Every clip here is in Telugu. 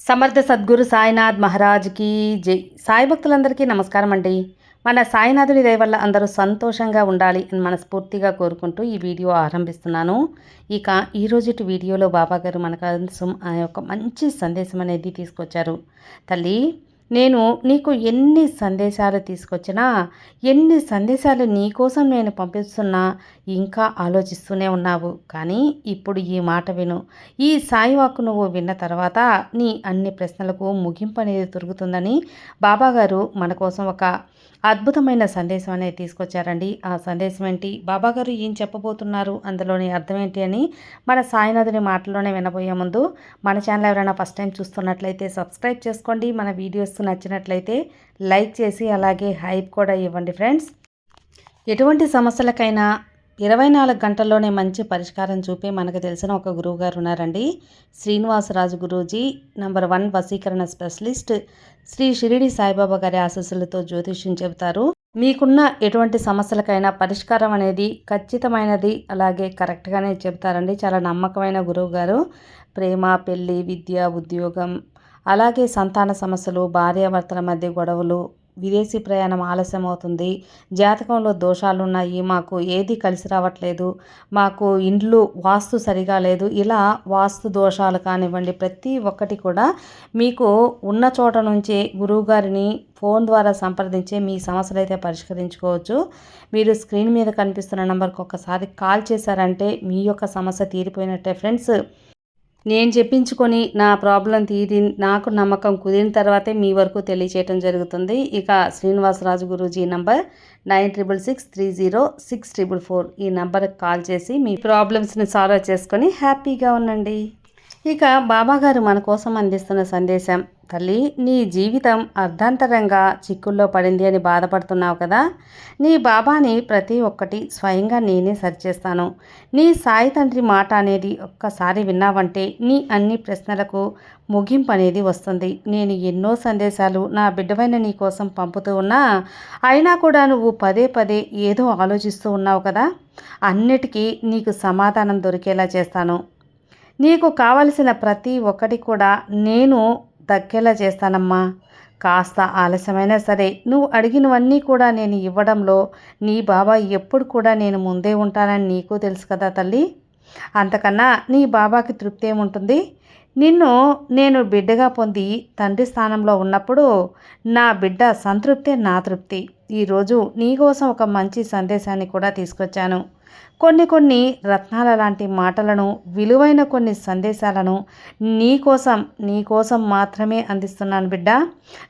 సమర్థ సద్గురు సాయినాథ్ మహారాజ్కి జై. సాయి భక్తులందరికీ నమస్కారం అండి. మన సాయినాథుని దయ వల్ల అందరూ సంతోషంగా ఉండాలి అని మనస్ఫూర్తిగా కోరుకుంటూ ఈ వీడియో ఆరంభిస్తున్నాను. ఇక ఈరోజుటి వీడియోలో బాబాగారు మన కోసం ఆ యొక్క మంచి సందేశం అనేది తీసుకొచ్చారు. తల్లి, నేను నీకు ఎన్ని సందేశాలు తీసుకొచ్చినా, ఎన్ని సందేశాలు నీకోసం నేను పంపిస్తున్నా ఇంకా ఆలోచిస్తూనే ఉన్నావు. కానీ ఇప్పుడు ఈ మాట విను. ఈ సాయి వాక్కు నువ్వు విన్న తర్వాత నీ అన్ని ప్రశ్నలకు ముగింపు అనేది దొరుకుతుందని బాబాగారు మన కోసం ఒక అద్భుతమైన సందేశం అనేది తీసుకొచ్చారండి. ఆ సందేశం ఏంటి, బాబాగారు ఏం చెప్పబోతున్నారు, అందులోని అర్థం ఏంటి అని మన సాయినాథుని మాటల్లోనే వినబోయే ముందు మన ఛానల్ ఎవరైనా ఫస్ట్ టైం చూస్తున్నట్లయితే సబ్స్క్రైబ్ చేసుకోండి. మన వీడియోస్ నచ్చినట్లయితే లైక్ చేసి అలాగే హైప్ కూడా ఇవ్వండి ఫ్రెండ్స్. ఎటువంటి సమస్యలకైనా 24 గంటల్లోనే మంచి పరిష్కారం చూపే మనకు తెలిసిన ఒక గురువు గారు ఉన్నారండి. శ్రీనివాసరాజు గురూజీ, నంబర్ 1 వశీకరణ స్పెషలిస్ట్, శ్రీ షిరిడి సాయిబాబా గారి ఆశీస్సులతో జ్యోతిష్యం చెబుతారు. మీకున్న ఎటువంటి సమస్యలకైనా పరిష్కారం అనేది ఖచ్చితమైనది, అలాగే కరెక్ట్గానే చెబుతారండి. చాలా నమ్మకమైన గురువు గారు. ప్రేమ, పెళ్ళి, విద్య, ఉద్యోగం, అలాగే సంతాన సమస్యలు, భార్యాభర్తల మధ్య గొడవలు, విదేశీ ప్రయాణం ఆలస్యం అవుతుంది, జాతకంలో దోషాలున్నాయి, మాకు ఏది కలిసి రావట్లేదు, మాకు ఇండ్లు వాస్తు సరిగా లేదు, ఇలా వాస్తు దోషాలు కానివ్వండి, ప్రతి ఒక్కటి కూడా మీకు ఉన్న చోట నుంచే గురువుగారిని ఫోన్ ద్వారా సంప్రదించి మీ సమస్యలు అయితే పరిష్కరించుకోవచ్చు. మీరు స్క్రీన్ మీద కనిపిస్తున్న నెంబర్కి ఒక్కసారి కాల్ చేశారంటే మీ యొక్క సమస్య తీరిపోయినట్టే ఫ్రెండ్స్. నేను చెప్పించుకొని నా ప్రాబ్లం నాకు నమ్మకం కుదిరిన తర్వాతే మీ వరకు తెలియచేయటం జరుగుతుంది. ఇక శ్రీనివాసరాజు గురూజీ నంబర్ 9663064444 ఈ నెంబర్కి కాల్ చేసి మీ ప్రాబ్లమ్స్ని సాల్వ్ చేసుకొని హ్యాపీగా ఉండండి. ఇక బాబాగారు మన కోసం అందిస్తున్న సందేశం, తల్లి, నీ జీవితం అర్ధాంతరంగా చిక్కుల్లో పడింది అని బాధపడుతున్నావు కదా. నీ బాబాని ప్రతి ఒక్కటి స్వయంగా నేనే సరిచేస్తాను. నీ సాయి తండ్రి మాట అనేది ఒక్కసారి విన్నావంటే నీ అన్ని ప్రశ్నలకు ముగింపు అనేది వస్తుంది. నేను ఎన్నో సందేశాలు నా బిడ్డవైన నీ కోసం పంపుతూ ఉన్నా, అయినా కూడా నువ్వు పదే పదే ఏదో ఆలోచిస్తూ ఉన్నావు కదా. అన్నిటికీ నీకు సమాధానం దొరికేలా చేస్తాను. నీకు కావలసిన ప్రతి ఒక్కటి కూడా నేను దక్కేలా చేస్తానమ్మా. కాస్త ఆలస్యమైనా సరే నువ్వు అడిగినవన్నీ కూడా నేను ఇవ్వడంలో నీ బాబా ఎప్పుడు కూడా నేను ముందే ఉంటానని నీకు తెలుసు కదా తల్లి. అంతకన్నా నీ బాబాకి తృప్తి ఏముంటుంది. నిన్ను నేను బిడ్డగా పొంది తండ్రి స్థానంలో ఉన్నప్పుడు నా బిడ్డ సంతృప్తే నా తృప్తి. ఈరోజు నీకోసం ఒక మంచి సందేశాన్ని కూడా తీసుకొచ్చాను. కొన్ని రత్నాల లాంటి మాటలను, విలువైన కొన్ని సందేశాలను నీకోసం మాత్రమే అందిస్తున్నాను బిడ్డ.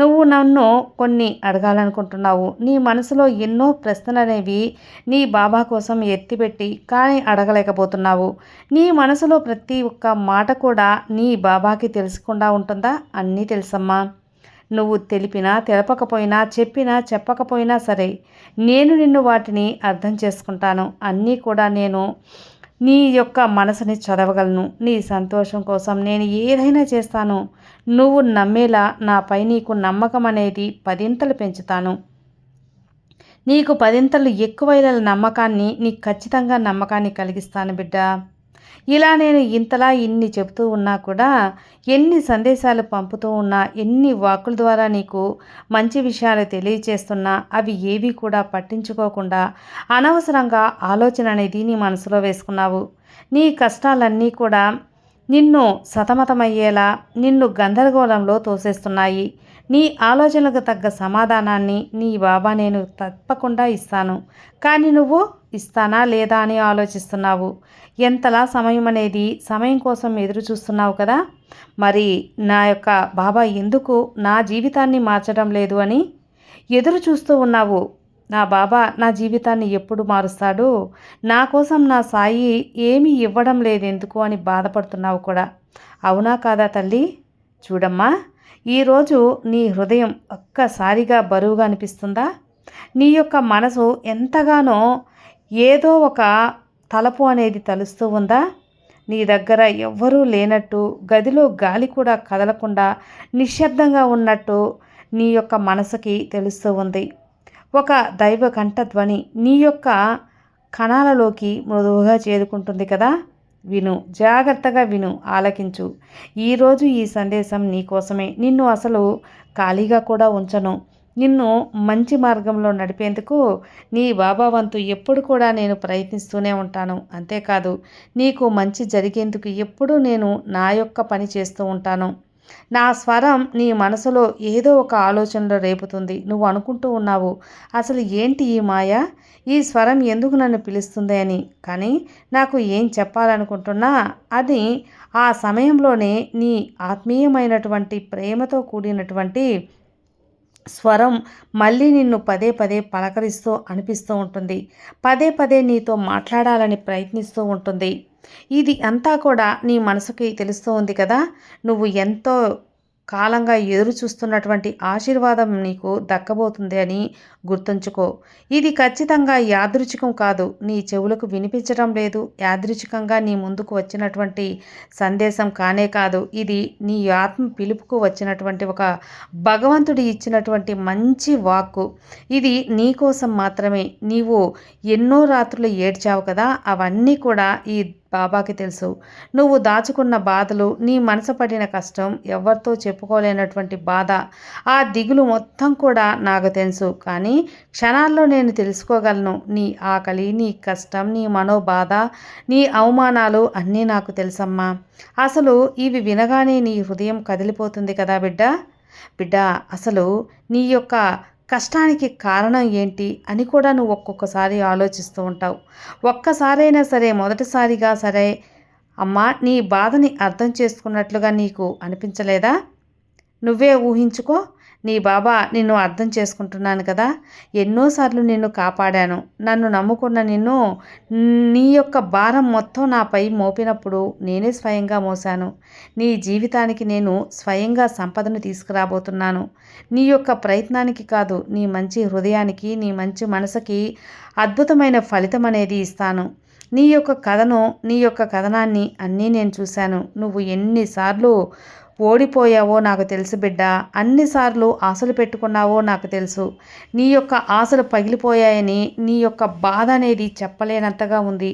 నువ్వు నన్ను కొన్ని అడగాలనుకుంటున్నావు. నీ మనసులో ఎన్నో ప్రశ్నలు అనేవి నీ బాబా కోసం ఎత్తిపెట్టి కానీ అడగలేకపోతున్నావు. నీ మనసులో ప్రతి ఒక్క మాట కూడా నీ బాబాకి తెలుసుకుండా ఉంటుందా? అన్నీ తెలుసమ్మా. నువ్వు తెలిపినా తెలపకపోయినా, చెప్పినా చెప్పకపోయినా సరే నేను నిన్ను వాటిని అర్థం చేసుకుంటాను. అన్నీ కూడా నేను నీ యొక్క మనసుని చదవగలను. నీ సంతోషం కోసం నేను ఏదైనా చేస్తాను. నువ్వు నమ్మేలా నాపై నీకు నమ్మకం అనేది 10 పెంచుతాను. నీకు 10 ఎక్కువైన నమ్మకాన్ని, నీకు ఖచ్చితంగా నమ్మకాన్ని కలిగిస్తాను బిడ్డ. ఇలా నేను ఇంతలా ఇన్ని చెబుతూ ఉన్నా కూడా, ఎన్ని సందేశాలు పంపుతూ ఉన్నా, ఎన్ని వాక్కుల ద్వారా నీకు మంచి విషయాలు తెలియచేస్తున్నా అవి ఏవి కూడా పట్టించుకోకుండా అనవసరంగా ఆలోచన అనేది నీ మనసులో వేసుకున్నావు. నీ కష్టాలన్నీ కూడా నిన్ను సతమతమయ్యేలా, నిన్ను గందరగోళంలో తోసేస్తున్నాయి. నీ ఆలోచనలకు తగ్గ సమాధానాన్ని నీ బాబా నేను తప్పకుండా ఇస్తాను. కానీ నువ్వు ఇస్తానా లేదా అని ఆలోచిస్తున్నావు. ఎంతలా సమయం కోసం ఎదురు చూస్తున్నావు కదా. మరి నా యొక్క బాబా ఎందుకు నా జీవితాన్ని మార్చడం లేదు అని ఎదురు చూస్తూ ఉన్నావు. నా బాబా నా జీవితాన్ని ఎప్పుడు మారుస్తాడు, నా కోసం నా సాయి ఏమీ ఇవ్వడం లేదు ఎందుకు అని బాధపడుతున్నావు కూడా. అవునా కాదా తల్లి? చూడమ్మా, ఈరోజు నీ హృదయం ఒక్కసారిగా బరువుగా అనిపిస్తుందా? నీ యొక్క మనసు ఎంతగానో ఏదో ఒక తలపు అనేది తలుస్తూ ఉందా? నీ దగ్గర ఎవ్వరూ లేనట్టు, గదిలో గాలి కూడా కదలకుండా నిశ్శబ్దంగా ఉన్నట్టు నీ యొక్క మనసుకి తెలుస్తూ ఉంది. ఒక దైవ కంఠ ధ్వని నీ యొక్క కణాలలోకి మృదువుగా చేరుకుంటుంది కదా. విను, జాగ్రత్తగా విను, ఆలకించు. ఈరోజు ఈ సందేశం నీకోసమే. నిన్ను అసలు ఖాళీగా కూడా ఉంచను. నిన్ను మంచి మార్గంలో నడిపేందుకు నీ బాబా వంతు ఎప్పుడు కూడా నేను ప్రయత్నిస్తూనే ఉంటాను. అంతేకాదు, నీకు మంచి జరిగేందుకు ఎప్పుడూ నేను నా యొక్క పని చేస్తూ ఉంటాను. నా స్వరం నీ మనసులో ఏదో ఒక ఆలోచనలో రేపుతుంది. నువ్వు అనుకుంటూ ఉన్నావు, అసలు ఏంటి ఈ మాయ, ఈ స్వరం ఎందుకు నన్ను పిలుస్తుంది అని. కానీ నాకు ఏం చెప్పాలనుకుంటున్నా అది ఆ సమయంలోనే నీ ఆత్మీయమైనటువంటి ప్రేమతో కూడినటువంటి స్వరం మళ్ళీ నిన్ను పదే పదే పలకరిస్తూ అనిపిస్తూ ఉంటుంది. పదే పదే నీతో మాట్లాడాలని ప్రయత్నిస్తూ ఉంటుంది. ఇది అంతా కూడా నీ మనసుకి తెలుస్తూ ఉంది కదా. నువ్వు ఎంతో కాలంగా ఎదురు చూస్తున్నటువంటి ఆశీర్వాదం నీకు దక్కబోతుంది అని గుర్తుంచుకో. ఇది ఖచ్చితంగా యాదృచ్ఛికం కాదు. నీ చెవులకు వినిపించడం లేదు. యాదృచ్ఛికంగా నీ ముందుకు వచ్చినటువంటి సందేశం కానే కాదు. ఇది నీ ఆత్మ పిలుపుకు వచ్చినటువంటి ఒక భగవంతుడు ఇచ్చినటువంటి మంచి వాక్కు. ఇది నీ కోసం మాత్రమే. నీవు ఎన్నో రాత్రులు ఏడ్చావు కదా, అవన్నీ కూడా ఈ బాబాకి తెలుసు. నువ్వు దాచుకున్న బాధలు, నీ మనసు పడిన కష్టం, ఎవరితో చెప్పుకోలేనటువంటి బాధ, ఆ దిగులు మొత్తం కూడా నాకు తెలుసు. కానీ క్షణాల్లో నేను తెలుసుకోగలను. నీ ఆకలి, నీ కష్టం, నీ మనోబాధ, నీ అవమానాలు అన్నీ నాకు తెలుసమ్మా. అసలు ఇవి వినగానే నీ హృదయం కదిలిపోతుంది కదా బిడ్డ. బిడ్డ, అసలు నీ యొక్క కష్టానికి కారణం ఏంటి అని కూడా నువ్వు ఒక్కొక్కసారి ఆలోచిస్తూ ఉంటావు. ఒక్కసారైనా సరే, మొదటిసారిగా సరే అమ్మా నీ బాధని అర్థం చేసుకున్నట్లుగా నీకు అనిపించలేదా? నువ్వే ఊహించుకో. నీ బాబా నిన్ను అర్థం చేసుకుంటున్నాను కదా, ఎన్నోసార్లు నిన్ను కాపాడాను. నన్ను నమ్ముకున్న నిన్ను నీ యొక్క భారం మొత్తం నాపై మోపినప్పుడు నేనే స్వయంగా మోసాను. నీ జీవితానికి నేను స్వయంగా సంపదను తీసుకురాబోతున్నాను. నీ యొక్క ప్రయత్నానికి కాదు, నీ మంచి హృదయానికి, నీ మంచి మనసుకి అద్భుతమైన ఫలితం అనేది ఇస్తాను. నీ యొక్క కథను, నీ యొక్క కథనాన్ని అన్నీ నేను చూశాను. నువ్వు ఎన్నిసార్లు ఓడిపోయావో నాకు తెలుసు బిడ్డ. అన్నిసార్లు ఆశలు పెట్టుకున్నావో నాకు తెలుసు. నీ యొక్క ఆశలు పగిలిపోయాయని నీ యొక్క బాధ అనేది చెప్పలేనంతగా ఉంది.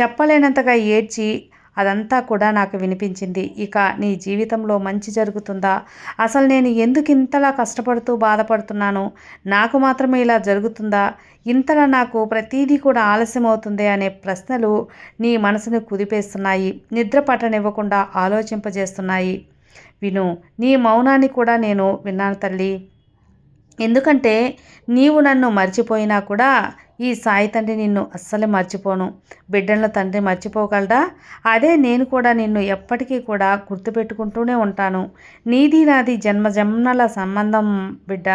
చెప్పలేనంతగా ఏడ్చి అదంతా కూడా నాకు వినిపించింది. ఇక నీ జీవితంలో మంచి జరుగుతుందా, అసలు నేను ఎందుకు ఇంతలా కష్టపడుతూ బాధపడుతున్నాను, నాకు మాత్రమే ఇలా జరుగుతుందా, ఇంతలా నాకు ప్రతీదీ కూడా ఆలస్యం అవుతుంది అనే ప్రశ్నలు నీ మనసును కుదిపేస్తున్నాయి. నిద్ర పట్టనివ్వకుండా ఆలోచింపజేస్తున్నాయి. విను, నీ మౌనాన్ని కూడా నేను విన్నాను తల్లి. ఎందుకంటే నీవు నన్ను మర్చిపోయినా కూడా ఈ సాయి తండ్రి నిన్ను అస్సలు మర్చిపోను. బిడ్డలను తండ్రి మర్చిపోగలడా? అదే నేను కూడా నిన్ను ఎప్పటికీ కూడా గుర్తుపెట్టుకుంటూనే ఉంటాను. నీది నాది జన్మజన్మల సంబంధం బిడ్డ.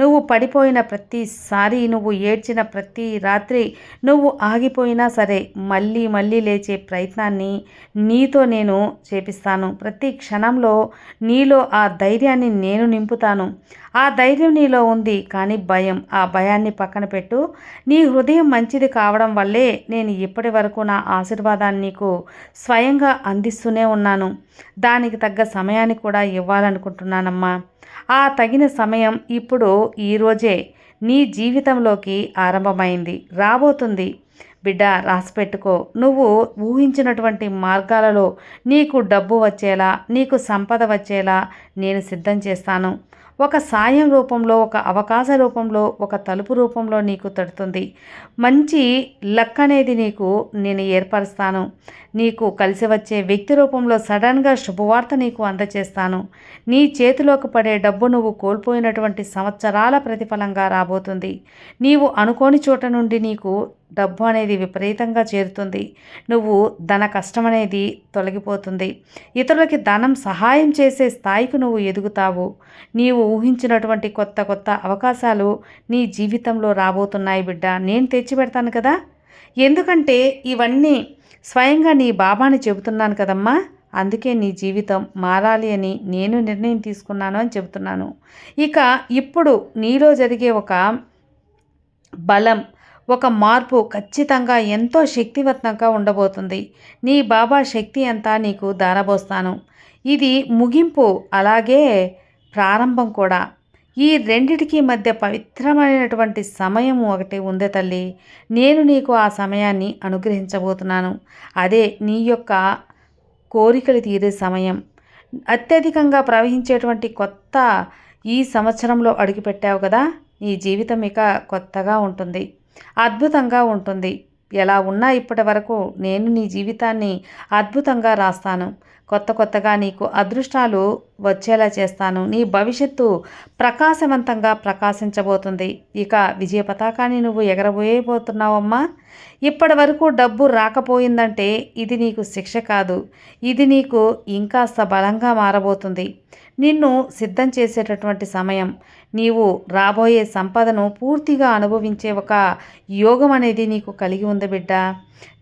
నువ్వు పడిపోయిన ప్రతిసారి, నువ్వు ఏడ్చిన ప్రతి రాత్రి, నువ్వు ఆగిపోయినా సరే మళ్ళీ మళ్ళీ లేచే ప్రయత్నాన్ని నీతో నేను చేపిస్తాను. ప్రతి క్షణంలో నీలో ఆ ధైర్యాన్ని నేను నింపుతాను. ఆ ధైర్యం నీలో ఉంది, కానీ భయం, ఆ భయాన్ని పక్కన పెట్టు. నీ హృదయం మంచిది కావడం వల్లే నేను ఇప్పటి వరకు నా ఆశీర్వాదాన్ని నీకు స్వయంగా అందిస్తూనే ఉన్నాను. దానికి తగ్గ సమయాన్ని కూడా ఇవ్వాలనుకుంటున్నానమ్మా. ఆ తగిన సమయం ఇప్పుడు ఈరోజే నీ జీవితంలోకి ఆరంభమైంది, రాబోతుంది. బిడ్డ, రాసిపెట్టుకో. నువ్వు ఊహించినటువంటి మార్గాలలో నీకు డబ్బు వచ్చేలా, నీకు సంపద వచ్చేలా నేను సిద్ధం చేస్తాను. ఒక సాయం రూపంలో, ఒక అవకాశ రూపంలో, ఒక తలుపు రూపంలో నీకు తడుతుంది. మంచి లక్ అనేది నీకు నేను ఏర్పరుస్తాను. నీకు కలిసి వచ్చే వ్యక్తి రూపంలో సడన్గా శుభవార్త నీకు అందచేస్తాను. నీ చేతిలోకి పడే డబ్బు నువ్వు కోల్పోయినటువంటి సంవత్సరాల ప్రతిఫలంగా రాబోతుంది. నీవు అనుకోని చోట నుండి నీకు డబ్బు అనేది విపరీతంగా చేరుతుంది. నువ్వు ధన కష్టం అనేది తొలగిపోతుంది. ఇతరులకి ధనం సహాయం చేసే స్థాయికి నువ్వు ఎదుగుతావు. నీవు ఊహించినటువంటి కొత్త కొత్త అవకాశాలు నీ జీవితంలో రాబోతున్నాయి బిడ్డ. నేను తెచ్చిపెడతాను కదా. ఎందుకంటే ఇవన్నీ స్వయంగా నీ బాబాని చెబుతున్నాను కదమ్మా. అందుకే నీ జీవితం మారాలి అని నేను నిర్ణయం తీసుకున్నాను అని చెబుతున్నాను. ఇక ఇప్పుడు నీలో జరిగే ఒక బలం, ఒక మార్పు ఖచ్చితంగా ఎంతో శక్తివంతంగా ఉండబోతుంది. నీ బాబా శక్తి అంతా నీకు దారబోస్తాను. ఇది ముగింపు, అలాగే ప్రారంభం కూడా. ఈ రెండిటికి మధ్య పవిత్రమైనటువంటి సమయం ఒకటి ఉంది తల్లి. నేను నీకు ఆ సమయాన్ని అనుగ్రహించబోతున్నాను. అదే నీ యొక్క కోరికలు తీరే సమయం. అత్యధికంగా ప్రవహించేటువంటి కొత్త ఈ సంవత్సరంలో అడుగుపెట్టావు కదా, నీ జీవితం ఇక కొత్తగా ఉంటుంది, అద్భుతంగా ఉంటుంది. ఎలా ఉన్నా ఇప్పటి వరకు నేను నీ జీవితాన్ని అద్భుతంగా రాస్తాను. కొత్తగా నీకు అదృష్టాలు వచ్చేలా చేస్తాను. నీ భవిష్యత్తు ప్రకాశవంతంగా ప్రకాశించబోతుంది. ఇక విజయ పతాకాన్ని నువ్వు ఎగరబోయబోతున్నావమ్మా. ఇప్పటి వరకు డబ్బు రాకపోయిందంటే ఇది నీకు శిక్ష కాదు, ఇది నీకు ఇంకాస్త బలంగా మారబోతుంది. నిన్ను సిద్ధం చేసేటటువంటి సమయం. నీవు రాబోయే సంపదను పూర్తిగా అనుభవించే ఒక యోగం అనేది నీకు కలిగి ఉంది బిడ్డ.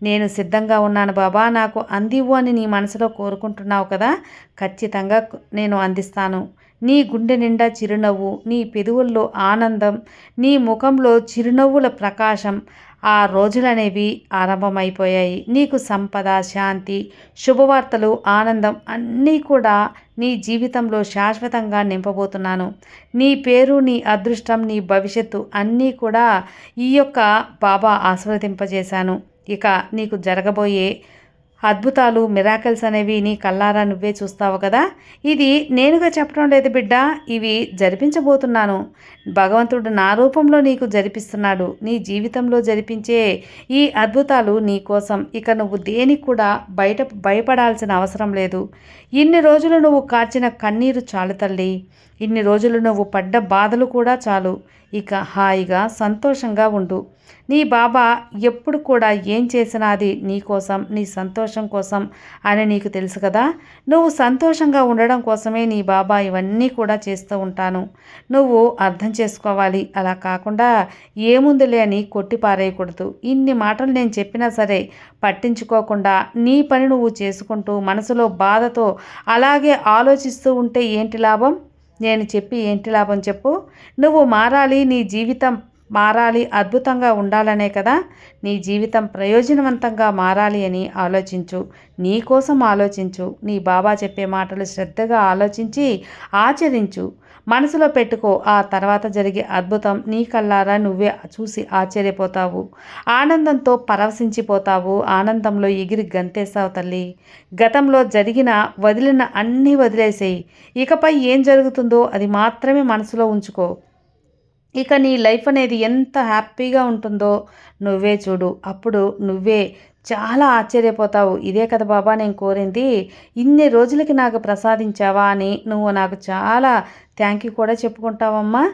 నేను సిద్ధంగా ఉన్నాను బాబా, నాకు అందివ్వు అని నీ మనసులో కోరుకుంటున్నావు కదా, ఖచ్చితంగా నేను అందిస్తాను. నీ గుండె నిండా చిరునవ్వు, నీ పెదవుల్లో ఆనందం, నీ ముఖంలో చిరునవ్వుల ప్రకాశం. ఆ రోజులనేవి ఆరంభమైపోయాయి. నీకు సంపద, శాంతి, శుభవార్తలు, ఆనందం అన్నీ కూడా నీ జీవితంలో శాశ్వతంగా నింపబోతున్నాను. నీ పేరు, నీ అదృష్టం, నీ భవిష్యత్తు అన్నీ కూడా ఈ యొక్క బాబా ఆశీర్వదింపజేశాను. ఇక నీకు జరగబోయే అద్భుతాలు, మిరాకిల్స్ అనేవి నీ కళ్ళారా నువ్వే చూస్తావు కదా. ఇది నేనుగా చెప్పడం లేదు బిడ్డ, ఇవి జరిపించబోతున్నాను. భగవంతుడు నా రూపంలో నీకు జరిపిస్తున్నాడు. నీ జీవితంలో జరిపించే ఈ అద్భుతాలు నీ కోసం. ఇక నువ్వు దేనికి కూడా భయపడాల్సిన అవసరం లేదు. ఇన్ని రోజులు నువ్వు కార్చిన కన్నీరు చాలు తల్లి. ఇన్ని రోజులు నువ్వు పడ్డ బాధలు కూడా చాలు. ఇక హాయిగా సంతోషంగా ఉండు. నీ బాబా ఎప్పుడు కూడా ఏం చేసినా అది నీ కోసం, నీ సంతోషం కోసం అని నీకు తెలుసు కదా. నువ్వు సంతోషంగా ఉండడం కోసమే నీ బాబా ఇవన్నీ కూడా చేస్తూ ఉంటాను. నువ్వు అర్థం చేసుకోవాలి. అలా కాకుండా ఏముందిలే అని కొట్టి పారేయకూడదు. ఇన్ని మాటలు నేను చెప్పినా సరే పట్టించుకోకుండా నీ పని నువ్వు చేసుకుంటూ మనసులో బాధతో అలాగే ఆలోచిస్తూ ఉంటే ఏంటి లాభం? నేను చెప్పి ఏంటి లాభం చెప్పు? నువ్వు మారాలి, నీ జీవితం మారాలి, అద్భుతంగా ఉండాలనే కదా. నీ జీవితం ప్రయోజనవంతంగా మారాలి అని ఆలోచించు. నీ కోసం ఆలోచించు. నీ బాబా చెప్పే మాటలు శ్రద్ధగా ఆలోచించి ఆచరించు. మనసులో పెట్టుకో. ఆ తర్వాత జరిగే అద్భుతం నీ కళ్ళారా నువ్వే చూసి ఆశ్చర్యపోతావు. ఆనందంతో పరవశించిపోతావు. ఆనందంలో ఎగిరి గంతేస్తావు తల్లి. గతంలో వదిలిన అన్నీ వదిలేసేయి. ఇకపై ఏం జరుగుతుందో అది మాత్రమే మనసులో ఉంచుకో. ఇక నీ లైఫ్ అనేది ఎంత హ్యాపీగా ఉంటుందో నువ్వే చూడు. అప్పుడు నువ్వే చాలా ఆశ్చర్యపోతావు. ఇదే కదా బాబా నేను కోరింది, ఇన్ని రోజులకి నాకు ప్రసాదించావా అని నువ్వు నాకు చాలా థ్యాంక్ యూ కూడా చెప్పుకుంటావమ్మా.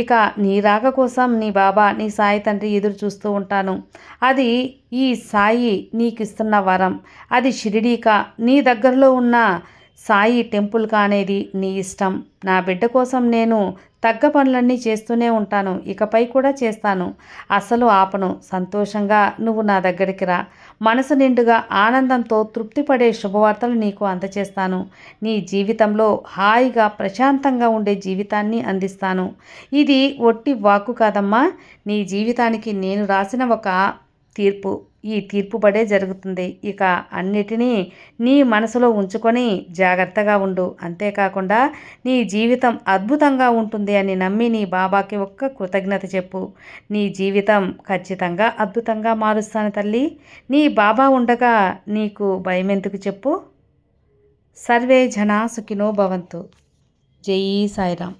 ఇక నీ రాక కోసం నీ బాబా, నీ సాయి తండ్రి ఎదురు చూస్తూ ఉంటాను. అది ఈ సాయి నీకు ఇస్తున్న వరం. అది షిరిడీకా, నీ దగ్గరలో ఉన్న సాయి టెంపుల్కా అనేది నీ ఇష్టం. నా బిడ్డ కోసం నేను తగ్గ పనులన్నీ చేస్తూనే ఉంటాను. ఇకపై కూడా చేస్తాను. అసలు ఆపను. సంతోషంగా నువ్వు నా దగ్గరికి రా. మనసు నిండుగా ఆనందంతో తృప్తిపడే శుభవార్తలు నీకు అందచేస్తాను. నీ జీవితంలో హాయిగా ప్రశాంతంగా ఉండే జీవితాన్ని అందిస్తాను. ఇది ఒట్టి వాక్కు కాదమ్మా, నీ జీవితానికి నేను రాసిన ఒక తీర్పు. ఈ తీర్పుబడే జరుగుతుంది. ఇక అన్నిటినీ నీ మనసులో ఉంచుకొని జాగ్రత్తగా ఉండు. అంతేకాకుండా నీ జీవితం అద్భుతంగా ఉంటుంది అని నమ్మి నీ బాబాకి ఒక్క కృతజ్ఞత చెప్పు. నీ జీవితం ఖచ్చితంగా అద్భుతంగా మారుస్తాను తల్లి. నీ బాబా ఉండగా నీకు భయం ఎందుకు చెప్పు. సర్వే జనా సుఖినో భవంతు. జై సాయిరామ్.